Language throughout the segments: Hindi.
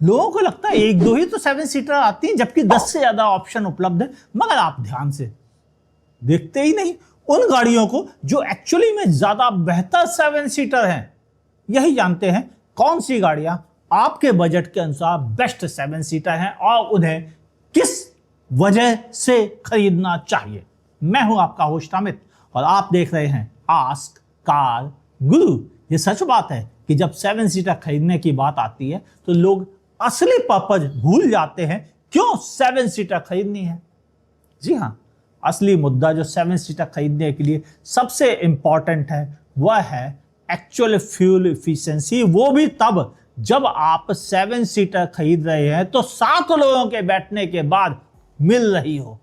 लोगों को लगता है एक दो ही तो 7 सीटर आती हैं, जबकि 10 से ज्यादा ऑप्शन उपलब्ध है। मगर आप ध्यान से देखते ही नहीं उन गाड़ियों को जो एक्चुअली में ज्यादा बेहतर 7 सीटर हैं। यही जानते हैं कौन सी गाड़ियां आपके बजट के अनुसार बेस्ट 7 सीटर हैं और उन्हें किस वजह से खरीदना चाहिए। मैं हूं आपका होस्ट अमित और आप देख रहे हैं आस्क कार गुरु। ये सच बात है कि जब 7 सीटर खरीदने की बात आती है तो लोग असली पर्पज भूल जाते हैं क्यों 7 सीटर खरीदनी है। जी हां, असली मुद्दा जो 7 सीटर खरीदने के लिए सबसे इंपॉर्टेंट है वह है एक्चुअल फ्यूल इफिशिएंसी। वो भी तब जब आप 7 सीटर खरीद रहे हैं तो 7 लोगों के बैठने के बाद मिल रही हो।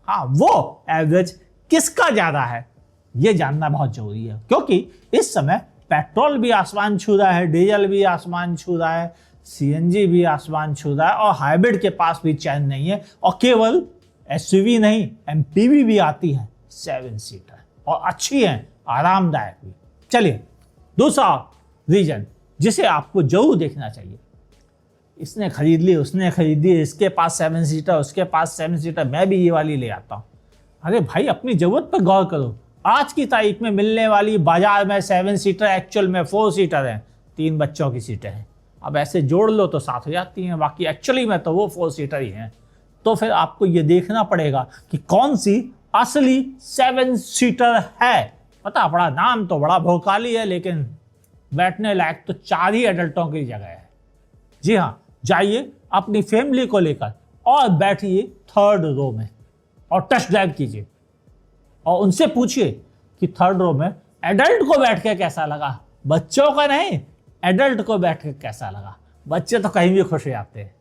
हाँ, वो एवरेज किसका ज्यादा है ये जानना बहुत जरूरी है, क्योंकि इस समय पेट्रोल भी आसमान छू रहा है, डीजल भी आसमान छू रहा है, सीएनजी भी आसमान छू रहा है और हाइब्रिड के पास भी चैन नहीं है। और केवल एसयूवी नहीं, एमपीवी भी आती है 7 सीटर और अच्छी है, आरामदायक भी। चलिए, दूसरा रीजन जिसे आपको जरूर देखना चाहिए, इसने खरीद ली, उसने खरीद ली, इसके पास 7 सीटर, उसके पास 7 सीटर, मैं भी ये वाली ले आता हूं। अरे भाई, अपनी जरूरत पर गौर करो। आज की तारीख में मिलने वाली बाजार में 7 सीटर एक्चुअल में 4 सीटर हैं, 3 बच्चों की सीटें हैं। अब ऐसे जोड़ लो तो 7 हो जाती हैं, बाकी एक्चुअली में तो वो 4 सीटर ही हैं। तो फिर आपको ये देखना पड़ेगा कि कौन सी असली 7 सीटर है। पता पड़ा, नाम तो बड़ा भोकाली है लेकिन बैठने लायक तो 4 ही एडल्टों की जगह है। जी हाँ, जाइए अपनी फैमिली को लेकर और बैठिए 3rd रो में और टेस्ट ड्राइव कीजिए और उनसे पूछिए कि 3rd रो में एडल्ट को बैठ के कैसा लगा। बच्चों का नहीं, एडल्ट को बैठ के कैसा लगा। बच्चे तो कहीं भी खुश हो जाते हैं।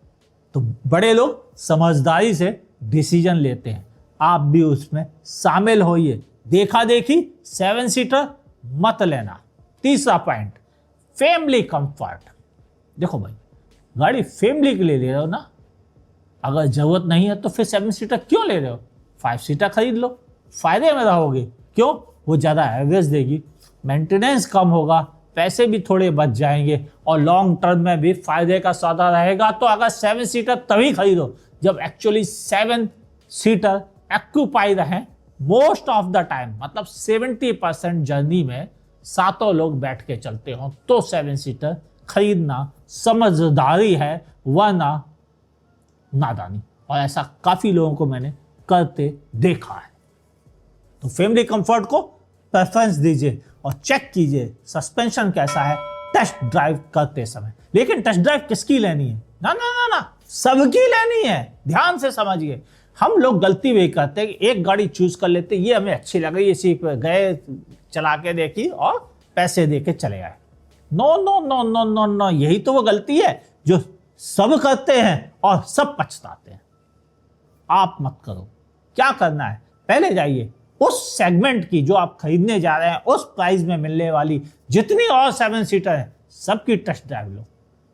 तो बड़े लोग समझदारी से डिसीजन लेते हैं, आप भी उसमें शामिल होइए। देखा देखी 7 सीटर मत लेना। तीसरा पॉइंट, फैमिली कंफर्ट। देखो भाई, गाड़ी फैमिली के लिए ले रहे हो ना, अगर जरूरत नहीं है तो फिर 7 सीटर क्यों ले रहे हो? 5 सीटर खरीद लो, फायदे में रहोगे। क्यों? वो ज़्यादा एवरेज देगी, मेंटेनेंस कम होगा, पैसे भी थोड़े बच जाएंगे और लॉन्ग टर्म में भी फायदे का सौदा रहेगा। तो अगर 7 सीटर तभी खरीदो जब एक्चुअली 7 सीटर एक्यूपाई रहे मोस्ट ऑफ द टाइम, मतलब 70% जर्नी में 7 लोग बैठ के चलते हो, तो 7 सीटर खरीदना समझदारी है, वरना नादानी। और ऐसा काफी लोगों को मैंने करते देखा है। तो फैमिली कंफर्ट को प्रेफरेंस दीजिए और चेक कीजिए सस्पेंशन कैसा है टेस्ट ड्राइव करते समय। लेकिन टेस्ट ड्राइव किसकी लेनी है? ना ना ना ना, सबकी लेनी है। ध्यान से समझिए। हम लोग गलती वही करते हैं कि एक गाड़ी चूज कर लेते, ये हमें अच्छी लग रही है, इसी पे गए, चला के देखी और पैसे दे के चले आए। No no no no no no, यही तो वो गलती है जो सब करते हैं और सब पछताते हैं। आप मत करो। क्या करना है, पहले जाइए उस सेगमेंट की जो आप खरीदने जा रहे हैं, उस प्राइस में मिलने वाली जितनी और 7 सीटर है सबकी टेस्ट ड्राइव लो।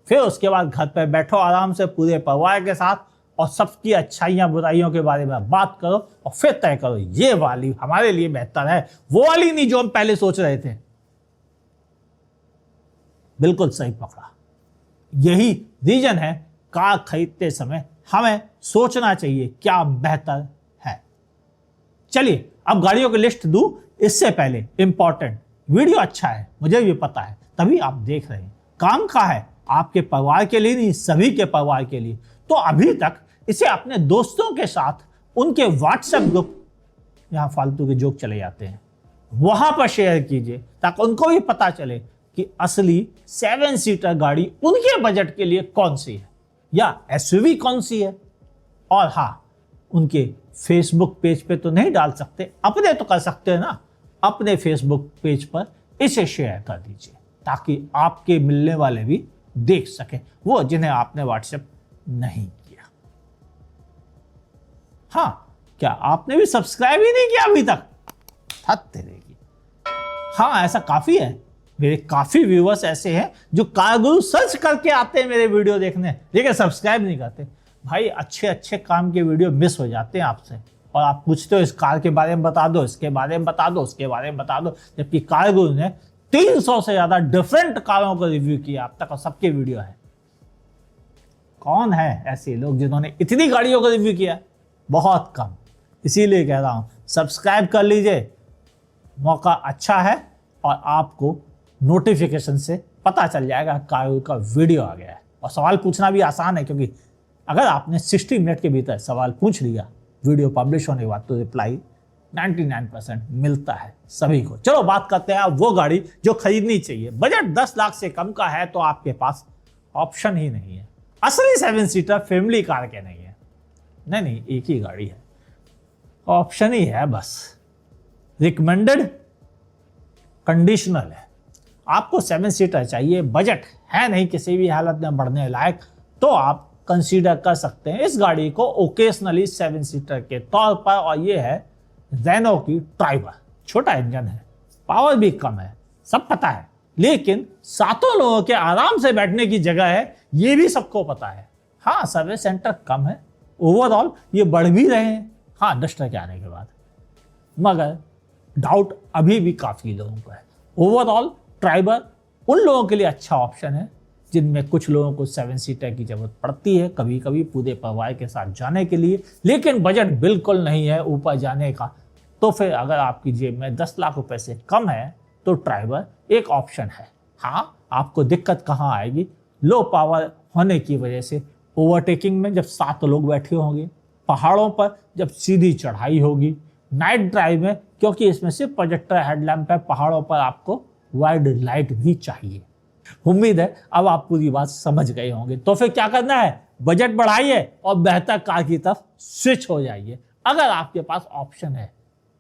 फिर उसके बाद घर पे बैठो आराम से पूरे परिवार के साथ और सबकी अच्छाइयां बुराइयों के बारे में बात करो और फिर तय करो ये वाली हमारे लिए बेहतर है, वो वाली नहीं जो हम पहले सोच रहे थे। बिल्कुल सही पकड़ा। यही रीजन है कार खरीदते समय हमें सोचना चाहिए क्या बेहतर है। चलिए, अब गाड़ियों की लिस्ट दूं इससे पहले इंपॉर्टेंट, वीडियो अच्छा है मुझे भी पता है, तभी आप देख रहे हैं, काम का है, आपके परिवार के लिए नहीं, सभी के परिवार के लिए। तो अभी तक इसे अपने दोस्तों के साथ उनके व्हाट्सएप ग्रुप, यहां फालतू के जोक चले जाते हैं, वहां पर शेयर कीजिए ताकि उनको भी पता चले कि असली 7 सीटर गाड़ी उनके बजट के लिए कौन सी है या एसयूवी कौन सी है। और हाँ, उनके फेसबुक पेज पे तो नहीं डाल सकते, अपने तो कर सकते हैं ना, अपने फेसबुक पेज पर इसे शेयर कर दीजिए ताकि आपके मिलने वाले भी देख सके, वो जिन्हें आपने व्हाट्सएप नहीं किया। हाँ, क्या आपने भी सब्सक्राइब ही नहीं किया अभी तक? हद तेरेगी। हाँ, ऐसा काफी है, मेरे काफी व्यूअर्स ऐसे हैं जो कार गुरु सर्च करके आते हैं मेरे वीडियो देखने, लेकिन सब्सक्राइब नहीं करते। भाई, अच्छे अच्छे काम के वीडियो मिस हो जाते हैं आपसे और आप पूछते हो इस कार के बारे में बता दो, इसके बारे में बता दो, उसके बारे में बता दो, जबकि कार गुरु ने 300 से ज्यादा डिफरेंट कारों को रिव्यू किया अब तक और सबके वीडियो है। कौन है ऐसे लोग जिन्होंने इतनी गाड़ियों का रिव्यू किया? बहुत कम। इसीलिए कह रहा हूं सब्सक्राइब कर लीजिए, मौका अच्छा है और आपको नोटिफिकेशन से पता चल जाएगा कायो का वीडियो आ गया है। और सवाल पूछना भी आसान है, क्योंकि अगर आपने 60 मिनट के भीतर सवाल पूछ लिया वीडियो पब्लिश होने के बाद, तो रिप्लाई 99% मिलता है सभी को। चलो बात करते हैं वो गाड़ी जो खरीदनी चाहिए। बजट 10 लाख से कम का है तो आपके पास ऑप्शन ही नहीं है। असली 7 सीटर फैमिली कार के नहीं है, नहीं, एक ही गाड़ी है, ऑप्शन ही है बस। रिकमेंडेड, कंडीशनल है। आपको 7 सीटर चाहिए, बजट है नहीं किसी भी हालत में बढ़ने लायक, तो आप कंसीडर कर सकते हैं इस गाड़ी को ओकेशनली 7 सीटर के तौर पर। और ये है रेनो की ट्राइबर। छोटा इंजन है, पावर भी कम है, सब पता है, लेकिन 7 लोगों के आराम से बैठने की जगह है, ये भी सबको पता है। हाँ, सर्विस सेंटर कम है, ओवरऑल ये बढ़ भी रहे हैं, हाँ, डस्टर के आने के बाद, मगर डाउट अभी भी काफी लोगों को है। ओवरऑल ट्राइबर उन लोगों के लिए अच्छा ऑप्शन है जिनमें कुछ लोगों को 7 सीटर की जरूरत पड़ती है कभी कभी पूरे परिवार के साथ जाने के लिए, लेकिन बजट बिल्कुल नहीं है ऊपर जाने का। तो फिर अगर आपकी जेब में 10 लाख रुपए से कम है तो ट्राइबर एक ऑप्शन है। हाँ, आपको दिक्कत कहाँ आएगी? लो पावर होने की वजह से ओवरटेकिंग में जब 7 लोग बैठे होंगे, पहाड़ों पर जब सीधी चढ़ाई होगी, नाइट ड्राइव में क्योंकि इसमें सिर्फ प्रोजेक्टर हेडलैम्प है, पहाड़ों पर आपको वाइड लाइट भी चाहिए। उम्मीद है अब आप पूरी बात समझ गए होंगे। तो फिर क्या करना है? बजट बढ़ाइए और बेहतर कार की तरफ स्विच हो जाइए अगर आपके पास ऑप्शन है,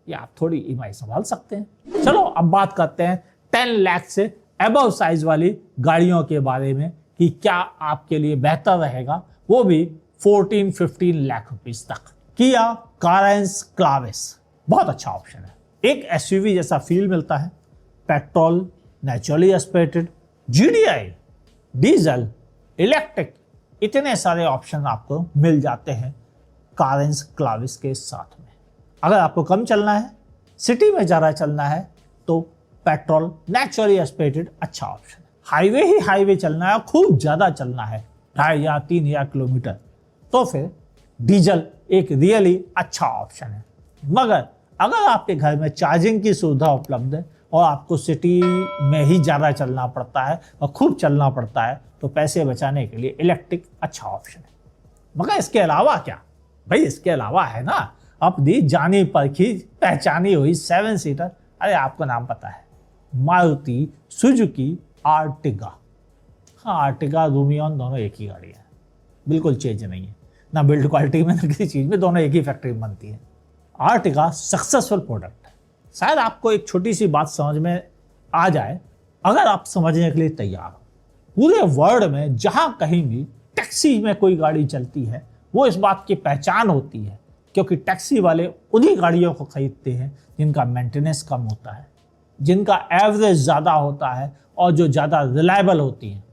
या आप थोड़ी ईएमआई संभाल सकते हैं। चलो अब बात करते हैं 10 लाख से अबव साइज वाली गाड़ियों के बारे में कि क्या आपके लिए बेहतर रहेगा, वो भी 14-15 लाख रुपीस तक। किया कारेंस क्लाविस बहुत अच्छा ऑप्शन है। एक एसयूवी जैसा फील मिलता है, petrol, naturally aspirated, GDI, diesel, electric, इतने सारे ऑप्शन आपको मिल जाते हैं कारेंस क्लाविस के साथ में। अगर आपको कम चलना है, सिटी में ज़्यादा चलना है, तो पेट्रोल, नेचुरली एस्पिरेटेड अच्छा ऑप्शन है। हाईवे ही हाईवे चलना है, खूब ज़्यादा चलना है, 2,500 या 3,000 किलोमीटर, तो फिर डीजल एक रियली अच्छा ऑप्शन है। मगर अगर आपके घर में चार्जिंग की सुविधा उपलब्ध है और आपको सिटी में ही ज़्यादा चलना पड़ता है और खूब चलना पड़ता है, तो पैसे बचाने के लिए इलेक्ट्रिक अच्छा ऑप्शन है। मगर इसके अलावा क्या भाई? इसके अलावा है ना अपनी जानी परखी पहचानी हुई 7 सीटर। अरे आपको नाम पता है, मारुति सुजुकी आर्टिगा। हाँ, आर्टिगा, रूमियन दोनों एक ही गाड़ी है, बिल्कुल चेंज नहीं है, ना बिल्ड क्वालिटी में ना किसी चीज़ में, दोनों एक ही फैक्ट्री में बनती है। आर्टिगा सक्सेसफुल प्रोडक्ट है। शायद आपको एक छोटी सी बात समझ में आ जाए अगर आप समझने के लिए तैयार हो। पूरे वर्ल्ड में जहां कहीं भी टैक्सी में कोई गाड़ी चलती है, वो इस बात की पहचान होती है क्योंकि टैक्सी वाले उन्हीं गाड़ियों को खरीदते हैं जिनका मेंटेनेंस कम होता है, जिनका एवरेज ज़्यादा होता है और जो ज़्यादा रिलायबल होती हैं।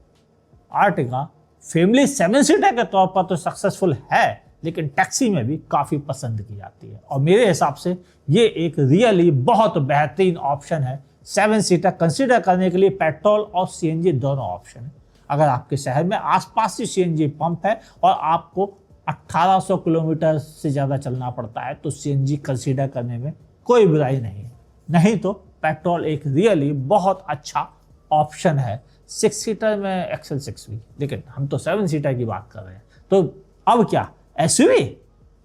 आर्टिगा फैमिली 7 सीटर के तौर पर तो सक्सेसफुल है, लेकिन टैक्सी में भी काफ़ी पसंद की जाती है और मेरे हिसाब से ये एक रियली बहुत बेहतरीन ऑप्शन है 7 सीटर कंसीडर करने के लिए। पेट्रोल और सीएनजी दोनों ऑप्शन है। अगर आपके शहर में आसपास ही सीएनजी पंप है और आपको 1800 किलोमीटर से ज़्यादा चलना पड़ता है, तो सीएनजी कंसीडर करने में कोई बुराई नहीं है। नहीं तो पेट्रोल एक रियली बहुत अच्छा ऑप्शन है। 6 सीटर में एक्सेल 6 भी, लेकिन हम तो 7 सीटर की बात कर रहे हैं। तो अब क्या एसयूवी?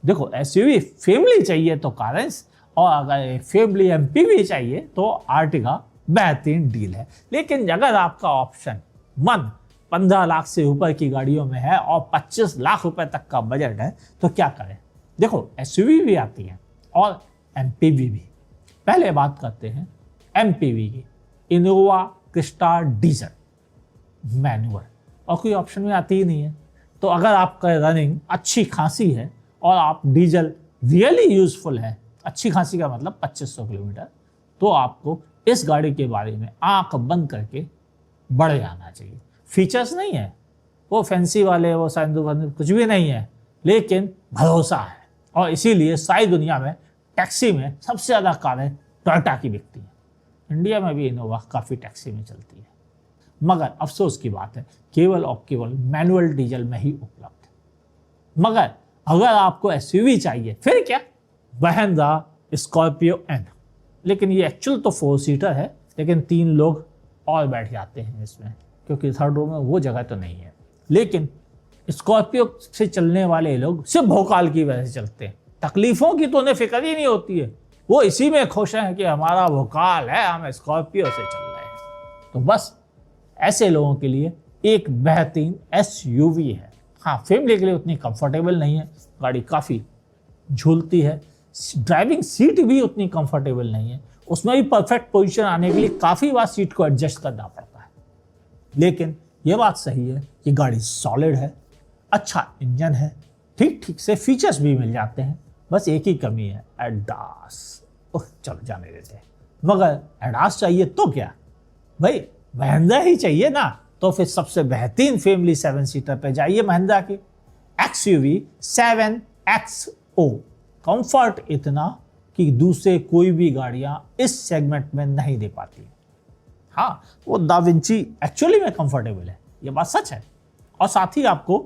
देखो, एसयूवी फैमिली चाहिए तो कारेंस, और अगर फैमिली एमपीवी चाहिए तो आर्टिगा बेहतरीन डील है। लेकिन अगर आपका ऑप्शन मन 15 लाख से ऊपर की गाड़ियों में है और 25 लाख रुपए तक का बजट है, तो क्या करें? देखो, एसयूवी भी आती है और एमपीवी भी। पहले बात करते हैं एमपीवी की। इनोवा क्रिस्टा डीजल मैनुअल, और कोई ऑप्शन में आती ही नहीं है। तो अगर आपका रनिंग अच्छी खासी है और आप डीजल रियली यूजफुल है, अच्छी खासी का मतलब 2500 किलोमीटर, तो आपको इस गाड़ी के बारे में आंख बंद करके बढ़ जाना चाहिए। फीचर्स नहीं है वो फैंसी वाले, वो शायद कुछ भी नहीं है, लेकिन भरोसा है। और इसीलिए सारी दुनिया में टैक्सी में सबसे ज़्यादा कारें टोयोटा की बिकती हैं। इंडिया में भी इनोवा काफ़ी टैक्सी में चलती है, मगर अफसोस की बात है केवल और केवल मैनुअल डीजल में ही उपलब्ध है। मगर अगर आपको एसयूवी चाहिए फिर क्या, महिंद्रा स्कॉर्पियो एन। लेकिन ये एक्चुअल तो 4 सीटर है, लेकिन 3 लोग और बैठ जाते हैं इसमें, क्योंकि थर्ड रो में वो जगह तो नहीं है। लेकिन स्कॉर्पियो से चलने वाले लोग सिर्फ भोकाल की वजह से चलते हैं, तकलीफों की तो उन्हें फिक्र ही नहीं होती है, वो इसी में खुश हैं कि हमारा भोकाल है, हम स्कॉर्पियो से चल रहे हैं। तो बस ऐसे लोगों के लिए एक बेहतरीन एसयूवी है। हाँ, फैमिली के लिए उतनी कंफर्टेबल नहीं है, गाड़ी काफ़ी झूलती है, ड्राइविंग सीट भी उतनी कंफर्टेबल नहीं है, उसमें भी परफेक्ट पोजीशन आने के लिए काफ़ी बार सीट को एडजस्ट करना पड़ता है। लेकिन ये बात सही है कि गाड़ी सॉलिड है, अच्छा इंजन है, ठीक ठीक से फीचर्स भी मिल जाते हैं। बस एक ही कमी है, एडास। चलो जाने देते हैं, मगर एडास चाहिए तो क्या भाई, महिंद्रा ही चाहिए ना, तो फिर सबसे बेहतरीन फैमिली 7 सीटर पे जाइए, महिंद्रा की XUV 7XO। कंफर्ट इतना कि दूसरे कोई भी गाड़ियां इस सेगमेंट में नहीं दे पाती। हाँ, वो दा विंची एक्चुअली में कंफर्टेबल है, ये बात सच है, और साथ ही आपको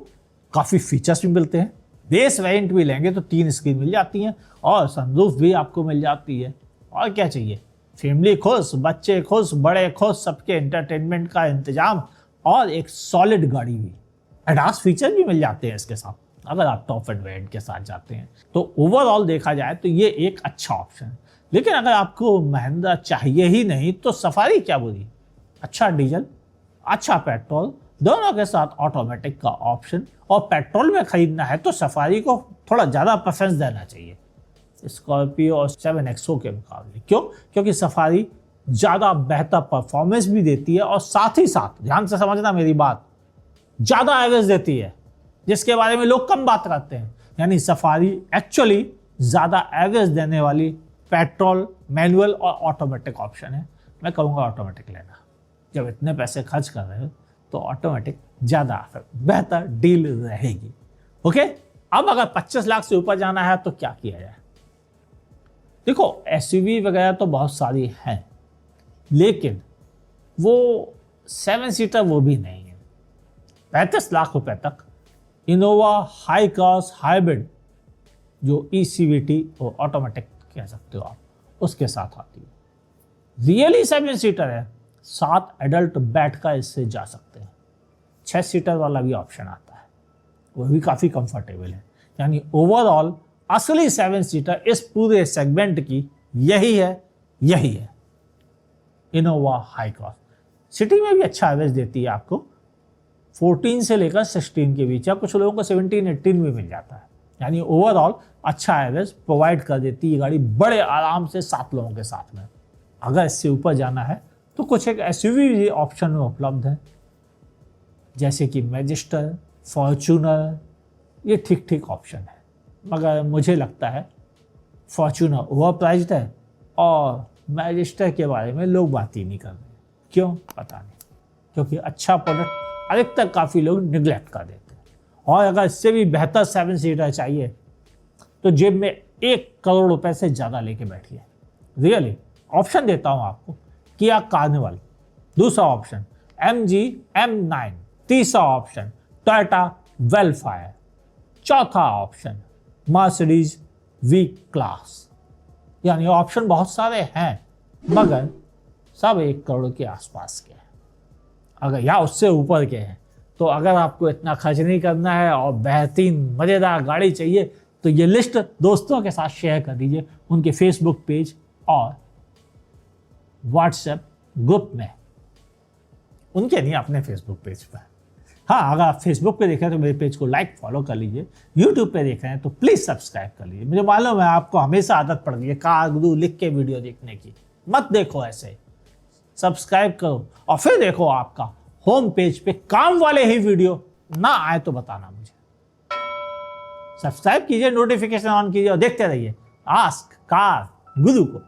काफ़ी फीचर्स भी मिलते हैं। बेस वेरिएंट भी लेंगे तो 3 स्क्रीन मिल जाती हैं और सनरूफ भी आपको मिल जाती है। और क्या चाहिए, फैमिली खुश, बच्चे खुश, बड़े खुश, सबके एंटरटेनमेंट का इंतजाम, और एक सॉलिड गाड़ी भी। एडास फीचर भी मिल जाते हैं इसके साथ अगर आप टॉप एंड वेरिएंट के साथ जाते हैं। तो ओवरऑल देखा जाए तो ये एक अच्छा ऑप्शन है। लेकिन अगर आपको महिंद्रा चाहिए ही नहीं तो सफारी क्या बुरी, अच्छा डीजल, अच्छा पेट्रोल, दोनों के साथ ऑटोमेटिक का ऑप्शन, और पेट्रोल में खरीदना है तो सफारी को थोड़ा ज़्यादा प्रेफरेंस देना चाहिए स्कॉर्पियो और 7XO के मुकाबले। क्यों? क्योंकि सफारी ज़्यादा बेहतर परफॉर्मेंस भी देती है, और साथ ही साथ ध्यान से समझना मेरी बात, ज़्यादा एवरेज देती है, जिसके बारे में लोग कम बात करते हैं। यानी सफारी एक्चुअली ज़्यादा एवरेज देने वाली पेट्रोल, मैनुअल और ऑटोमेटिक ऑप्शन है। मैं कहूँगा ऑटोमेटिक लेना, जब इतने पैसे खर्च कर रहे हो तो ऑटोमेटिक ज़्यादा बेहतर डील रहेगी। ओके, अब अगर 25 लाख से ऊपर जाना है तो क्या किया जाए? देखो, एसयूवी वगैरह तो बहुत सारी हैं, लेकिन वो 7 सीटर वो भी नहीं है। 35 लाख रुपए तक इनोवा हाई क्रॉस हाइब्रिड, जो ECVT और ऑटोमेटिक कह सकते हो आप, उसके साथ आती है। रियली 7 सीटर है, 7 एडल्ट बैठकर इससे जा सकते हैं। 6 सीटर वाला भी ऑप्शन आता है, वो भी काफ़ी कंफर्टेबल है। यानी ओवरऑल असली 7 सीटर इस पूरे सेगमेंट की यही है इनोवा हाई क्रॉस। सिटी में भी अच्छा एवरेज देती है आपको, 14 से लेकर 16 के बीच, या कुछ लोगों को 17-18 भी मिल जाता है। यानी ओवरऑल अच्छा एवरेज प्रोवाइड कर देती है गाड़ी, बड़े आराम से 7 लोगों के साथ में। अगर इससे ऊपर जाना है तो कुछ एक एसयूवी ऑप्शन में उपलब्ध है, जैसे कि मैजिस्टर, फॉर्च्यूनर, ये ठीक ठीक ऑप्शन है। मगर मुझे लगता है फॉर्च्यूनर ओवर प्राइस्ड है, और मैजिस्टर के बारे में लोग बात ही नहीं कर रहे। क्यों? पता नहीं, क्योंकि अच्छा प्रोडक्ट अधिकतर काफ़ी लोग निगलेक्ट कर देते हैं। और अगर इससे भी बेहतर 7 सीटर चाहिए तो जेब में 1 करोड़ रुपए से ज़्यादा लेके बैठिए। रियली ऑप्शन देता हूँ आपको, किया कार्निवल, दूसरा ऑप्शन MG M9, तीसरा ऑप्शन टोयोटा वेलफायर, चौथा ऑप्शन मर्सिडीज V क्लास। यानी ऑप्शन बहुत सारे हैं, मगर सब 1 करोड़ के आसपास के हैं, अगर या उससे ऊपर के हैं। तो अगर आपको इतना खर्च नहीं करना है और बेहतरीन मज़ेदार गाड़ी चाहिए तो ये लिस्ट दोस्तों के साथ शेयर कर दीजिए, उनके फेसबुक पेज और व्हाट्सएप ग्रुप में। उनके नहीं, अपने फेसबुक पेज पर। हाँ, अगर आप फेसबुक पे देख रहे हैं तो मेरे पेज को लाइक फॉलो कर लीजिए। यूट्यूब पे देख रहे हैं तो प्लीज़ सब्सक्राइब कर लीजिए। मुझे मालूम है आपको हमेशा आदत पड़ गई है कार गुरु लिख के वीडियो देखने की, मत देखो ऐसे। सब्सक्राइब करो और फिर देखो आपका होम पेज पे काम वाले ही वीडियो ना आए तो बताना मुझे। सब्सक्राइब कीजिए, नोटिफिकेशन ऑन कीजिए और देखते रहिए आस्क कार गुरु को।